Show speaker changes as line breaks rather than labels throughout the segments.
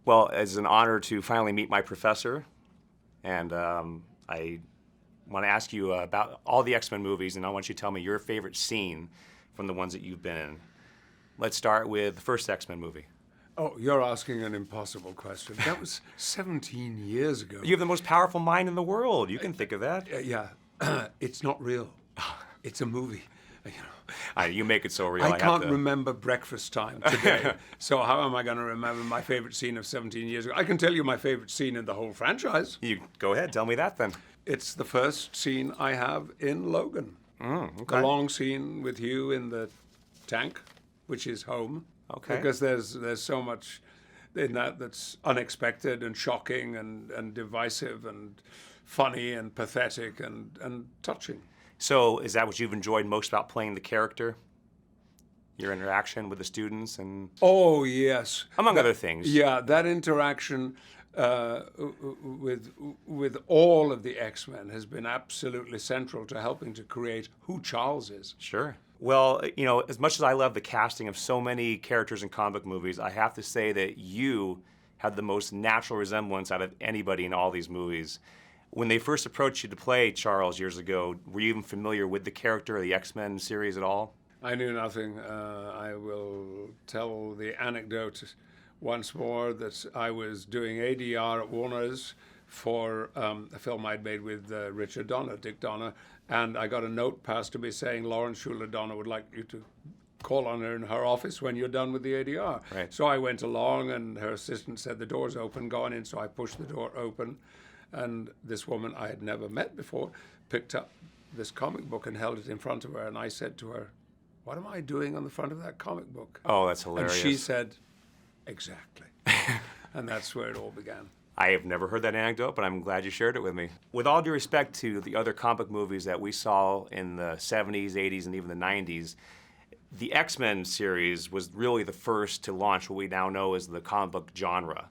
Well, it's an honor to finally meet my professor, and I want to ask you about all the X-Men movies, and I want you to tell me your favorite scene from the ones that you've been in. Let's start with the first X-Men movie.
Oh, you're asking an impossible question. That was 17 years ago.
You have the most powerful mind in the world. You can think of that.
Yeah, it's not real. It's a movie. You know.
You make it so real.
I can't remember breakfast time today, so how am I going to remember my favorite scene of 17 years ago? I can tell you my favorite scene in the whole franchise.
You go ahead, tell me that then.
It's the first scene I have in Logan.
Okay.
The long scene with Hugh in the tank, which is home.
Okay.
Because there's so much in that that's unexpected and shocking and divisive and funny and pathetic and touching.
So is that what you've enjoyed most about playing the character? Your interaction with the students and...
Oh, yes.
Among other things.
Yeah, that interaction with all of the X-Men has been absolutely central to helping to create who Charles is.
Sure. Well, you know, as much as I love the casting of so many characters in comic movies, I have to say that you had the most natural resemblance out of anybody in all these movies. When they first approached you to play Charles years ago, were you even familiar with the character or the X-Men series at all?
I knew nothing. I will tell the anecdote once more that I was doing ADR at Warner's for a film I'd made with Richard Donner, Dick Donner, and I got a note passed to me saying Lawrence Schuler Donner would like you to call on her in her office when you're done with the ADR.
Right.
So I went along, and her assistant said the door's open, go on in. So I pushed the door open, and this woman I had never met before picked up this comic book and held it in front of her, and I said to her, "What am I doing on the front of that comic book?"
Oh, that's hilarious.
And she said, "Exactly." And that's where it all began.
I have never heard that anecdote, but I'm glad you shared it with me. With all due respect to the other comic movies that we saw in the 70s, 80s, and even the 90s, the X-Men series was really the first to launch what we now know as the comic book genre.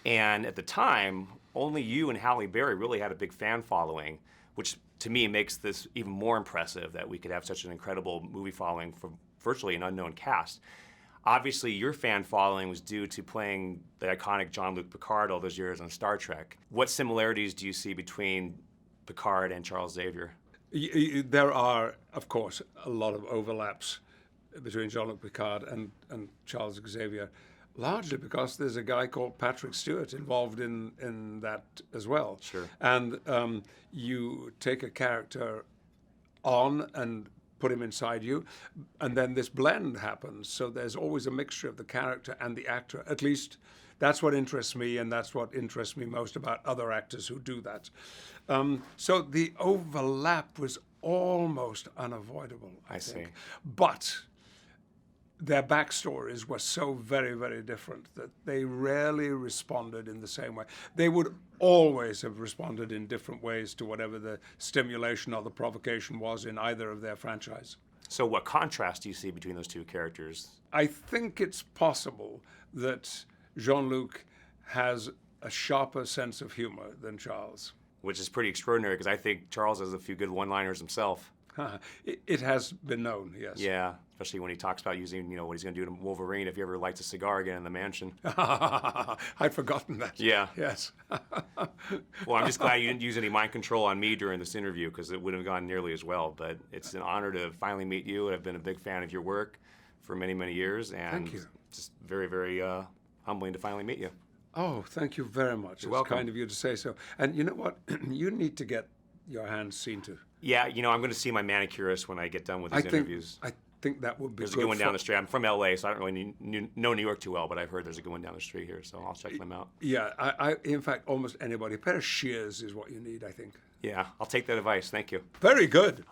And at the time, only you and Halle Berry really had a big fan following, which to me makes this even more impressive that we could have such an incredible movie following for virtually an unknown cast. Obviously, your fan following was due to playing the iconic Jean-Luc Picard all those years on Star Trek. What similarities do you see between Picard and Charles Xavier?
There are, of course, a lot of overlaps between Jean-Luc Picard and Charles Xavier, largely because there's a guy called Patrick Stewart involved in that as well.
Sure.
And you take a character on and put him inside you, and then this blend happens. So there's always a mixture of the character and the actor. At least that's what interests me, and that's what interests me most about other actors who do that. So the overlap was almost unavoidable, I think.
See.
But their backstories were so very, very different that they rarely responded in the same way. They would always have responded in different ways to whatever the stimulation or the provocation was in either of their franchise.
So what contrast do you see between those two characters?
I think it's possible that Jean-Luc has a sharper sense of humor than Charles.
Which is pretty extraordinary, because I think Charles has a few good one-liners himself.
It has been known, yes.
Yeah, especially when he talks about using, you know, what he's going to do to Wolverine if he ever lights a cigar again in the mansion.
I'd forgotten that.
Yeah.
Yes.
Well, I'm just glad you didn't use any mind control on me during this interview, because it wouldn't have gone nearly as well. But it's an honor to finally meet you. I've been a big fan of your work for many, many years. And
Thank you.
Just very, very humbling to finally meet you.
Oh, thank you very much.
You're
it's
welcome.
kind of you to say so. And you know what? You need to get your hands seen to.
Yeah, you know, I'm going to see my manicurist when I get done with these interviews.
I think that would be
There's
good.
a good one down the street. I'm from LA, so I don't really know New York too well, but I've heard there's a good one down the street here, so I'll check them out.
Yeah, I in fact, almost anybody. A pair of shears is what you need, I think.
Yeah, I'll take that advice. Thank you.
Very good.